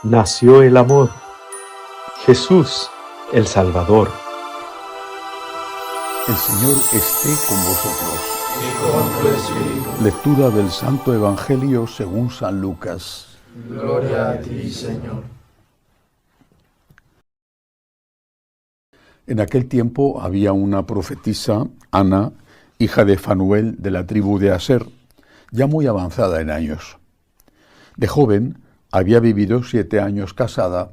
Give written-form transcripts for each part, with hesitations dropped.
nació el amor. Jesús, el Salvador. El Señor esté con vosotros. Y con tu espíritu. Lectura del Santo Evangelio según San Lucas. Gloria a ti, Señor. En aquel tiempo había una profetisa, Ana, hija de Fanuel de la tribu de Aser, ya muy avanzada en años. De joven había vivido 7 años casada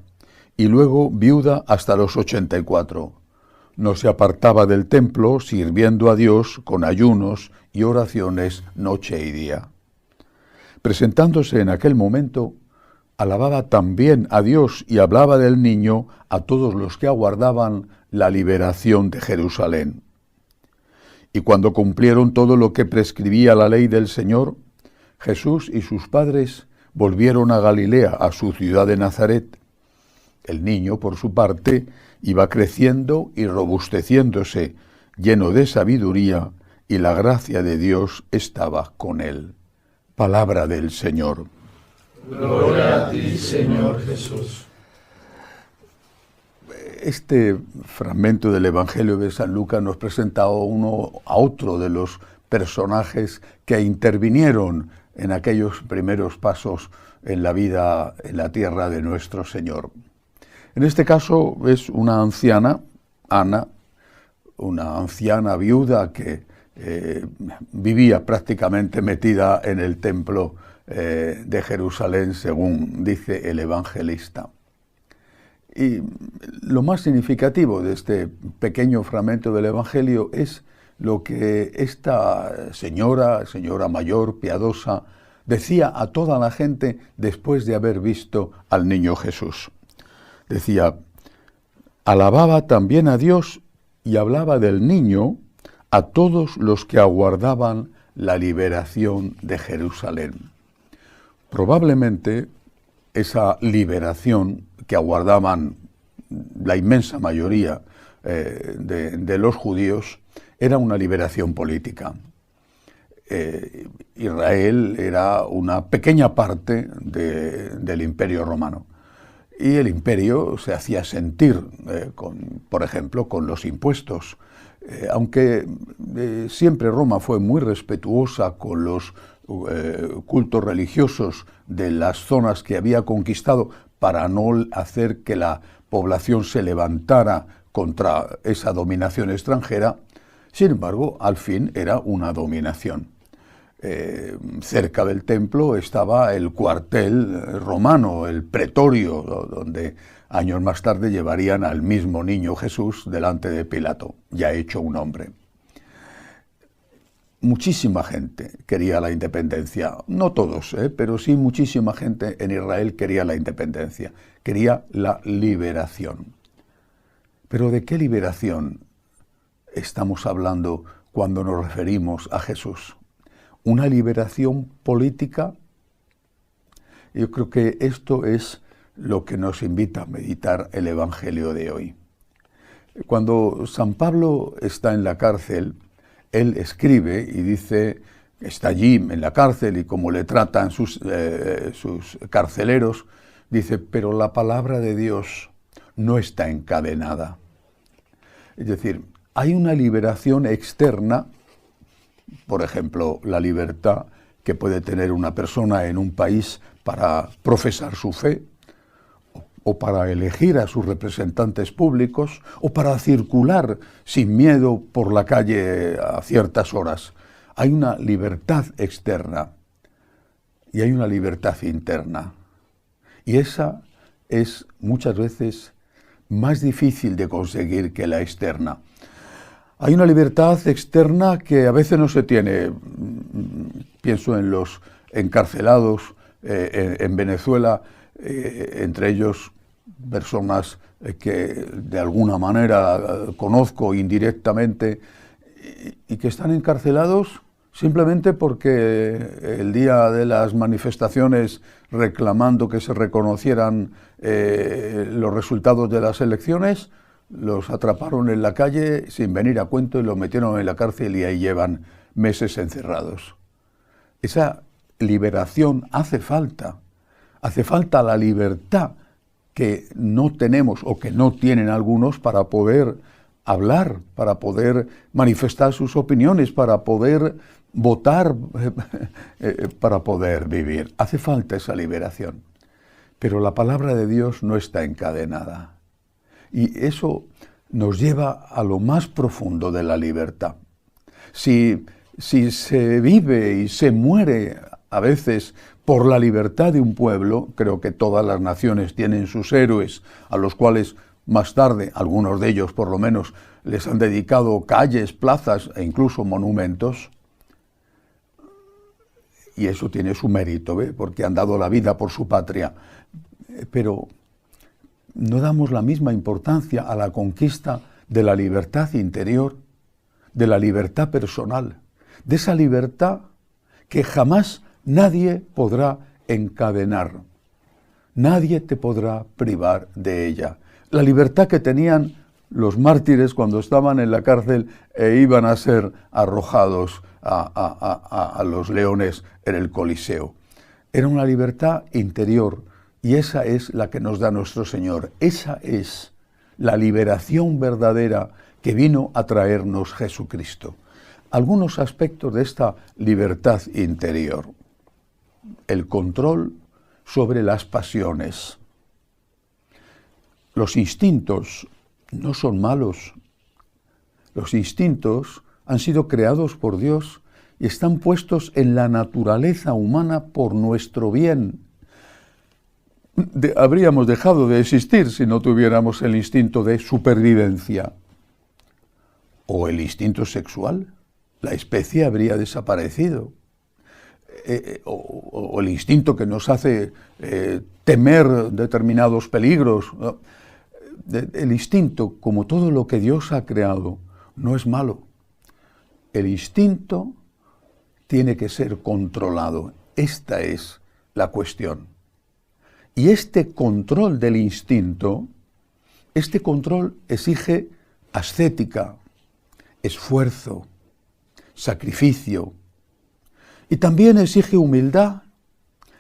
y luego viuda hasta los 84. No se apartaba del templo, sirviendo a Dios con ayunos y oraciones noche y día. Presentándose en aquel momento, alababa también a Dios y hablaba del niño a todos los que aguardaban la liberación de Jerusalén. Y cuando cumplieron todo lo que prescribía la ley del Señor, Jesús y sus padres volvieron a Galilea, a su ciudad de Nazaret. El niño, por su parte, iba creciendo y robusteciéndose, lleno de sabiduría, y la gracia de Dios estaba con él. Palabra del Señor. Gloria a ti, Señor Jesús. Este fragmento del Evangelio de San Lucas nos presenta a otro de los personajes que intervinieron en aquellos primeros pasos en la vida, en la tierra de nuestro Señor. En este caso es una anciana, Ana, una anciana viuda que vivía prácticamente metida en el templo de Jerusalén, según dice el evangelista. Y lo más significativo de este pequeño fragmento del Evangelio es lo que esta señora mayor, piadosa, decía a toda la gente después de haber visto al niño Jesús. Decía, alababa también a Dios y hablaba del niño a todos los que aguardaban la liberación de Jerusalén. Probablemente esa liberación que aguardaban la inmensa mayoría de los judíos era una liberación política. Israel era una pequeña parte del Imperio Romano. Y el imperio se hacía sentir, por ejemplo, con los impuestos. Aunque siempre Roma fue muy respetuosa con los cultos religiosos de las zonas que había conquistado para no hacer que la población se levantara contra esa dominación extranjera, sin embargo, al fin era una dominación. Cerca del templo estaba el cuartel romano, el pretorio, donde años más tarde llevarían al mismo niño Jesús delante de Pilato, ya hecho un hombre. Muchísima gente quería la independencia, no todos, pero sí muchísima gente en Israel quería la independencia, quería la liberación. Pero ¿de qué liberación estamos hablando cuando nos referimos a Jesús? ¿Una liberación política? Yo creo que esto es lo que nos invita a meditar el Evangelio de hoy. Cuando San Pablo está en la cárcel, él escribe y dice, está allí en la cárcel y como le tratan sus carceleros, dice, pero la palabra de Dios no está encadenada. Es decir, hay una liberación externa, por ejemplo, la libertad que puede tener una persona en un país para profesar su fe, o para elegir a sus representantes públicos, o para circular sin miedo por la calle a ciertas horas. Hay una libertad externa y hay una libertad interna. Y esa es muchas veces más difícil de conseguir que la externa. Hay una libertad externa que a veces no se tiene. Pienso en los encarcelados en Venezuela, entre ellos personas que de alguna manera conozco indirectamente y que están encarcelados simplemente porque el día de las manifestaciones reclamando que se reconocieran los resultados de las elecciones, los atraparon en la calle sin venir a cuento y los metieron en la cárcel y ahí llevan meses encerrados. Esa liberación hace falta Hace falta la libertad que no tenemos o que no tienen algunos para poder hablar, para poder manifestar sus opiniones, para poder votar, para poder vivir. Hace falta esa liberación. Pero la palabra de Dios no está encadenada. Y eso nos lleva a lo más profundo de la libertad. Si se vive y se muere a veces por la libertad de un pueblo, creo que todas las naciones tienen sus héroes, a los cuales más tarde, algunos de ellos por lo menos, les han dedicado calles, plazas e incluso monumentos. Y eso tiene su mérito, porque han dado la vida por su patria. Pero no damos la misma importancia a la conquista de la libertad interior, de la libertad personal, de esa libertad que jamás nadie podrá encadenar. Nadie te podrá privar de ella. La libertad que tenían los mártires cuando estaban en la cárcel e iban a ser arrojados a los leones en el Coliseo. Era una libertad interior y esa es la que nos da nuestro Señor. Esa es la liberación verdadera que vino a traernos Jesucristo. Algunos aspectos de esta libertad interior. El control sobre las pasiones. Los instintos no son malos. Los instintos han sido creados por Dios y están puestos en la naturaleza humana por nuestro bien. Habríamos dejado de existir si no tuviéramos el instinto de supervivencia. O el instinto sexual. La especie habría desaparecido. O el instinto que nos hace temer determinados peligros. El instinto, como todo lo que Dios ha creado, no es malo. El instinto tiene que ser controlado. Esta es la cuestión. Y este control del instinto, este control exige ascética, esfuerzo, sacrificio. Y también exige humildad,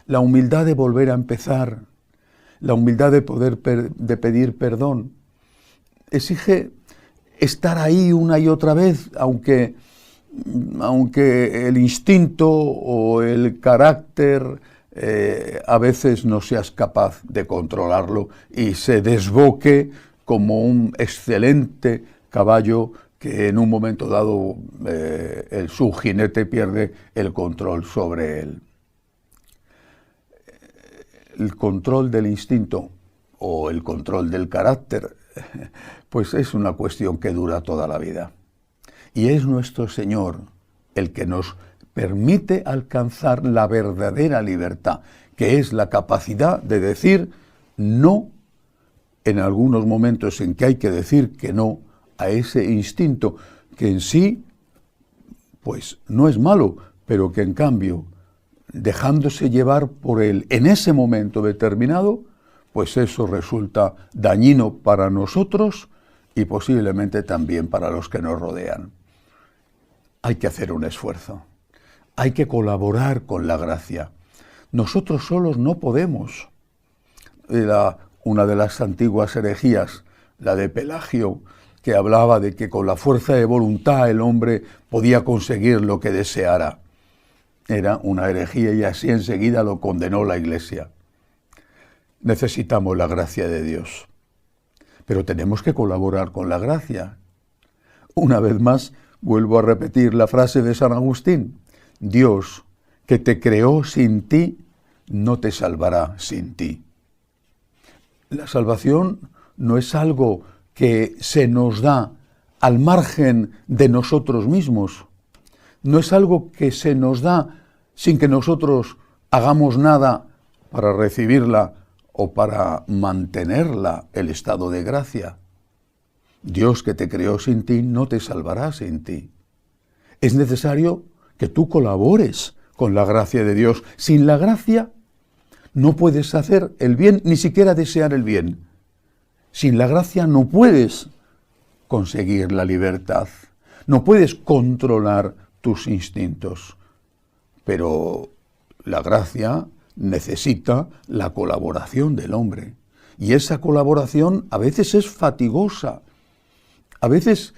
la humildad de volver a empezar, la humildad de poder de pedir perdón. Exige estar ahí una y otra vez, aunque el instinto o el carácter a veces no seas capaz de controlarlo y se desboque como un excelente caballo que en un momento dado su jinete pierde el control sobre él. El control del instinto o el control del carácter, pues es una cuestión que dura toda la vida. Y es nuestro Señor el que nos permite alcanzar la verdadera libertad, que es la capacidad de decir no en algunos momentos en que hay que decir que no a ese instinto, que en sí, pues no es malo, pero que en cambio, dejándose llevar por él en ese momento determinado, pues eso resulta dañino para nosotros y posiblemente también para los que nos rodean. Hay que hacer un esfuerzo, hay que colaborar con la gracia. Nosotros solos no podemos. Era una de las antiguas herejías, la de Pelagio, que hablaba de que con la fuerza de voluntad el hombre podía conseguir lo que deseara. Era una herejía y así enseguida lo condenó la Iglesia. Necesitamos la gracia de Dios, pero tenemos que colaborar con la gracia. Una vez más, vuelvo a repetir la frase de San Agustín: Dios, que te creó sin ti, no te salvará sin ti. La salvación no es algo que se nos da al margen de nosotros mismos. No es algo que se nos da sin que nosotros hagamos nada para recibirla o para mantenerla, el estado de gracia. Dios que te creó sin ti no te salvará sin ti. Es necesario que tú colabores con la gracia de Dios. Sin la gracia no puedes hacer el bien, ni siquiera desear el bien. Sin la gracia no puedes conseguir la libertad, no puedes controlar tus instintos. Pero la gracia necesita la colaboración del hombre. Y esa colaboración a veces es fatigosa, a veces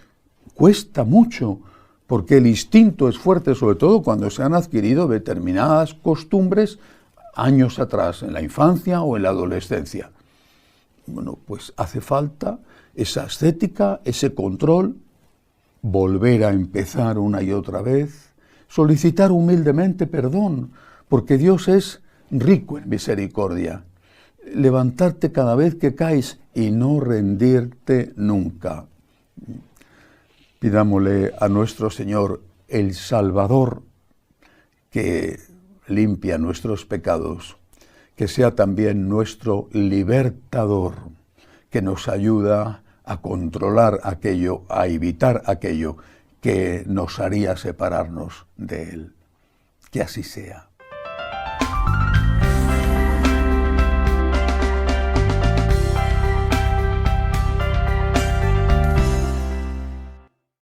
cuesta mucho, porque el instinto es fuerte, sobre todo cuando se han adquirido determinadas costumbres años atrás, en la infancia o en la adolescencia. Bueno, pues hace falta esa ascética, ese control, volver a empezar una y otra vez, solicitar humildemente perdón, porque Dios es rico en misericordia. Levantarte cada vez que caes y no rendirte nunca. Pidámosle a nuestro Señor, el Salvador, que limpia nuestros pecados, que sea también nuestro libertador, que nos ayuda a controlar aquello, a evitar aquello que nos haría separarnos de Él. Que así sea.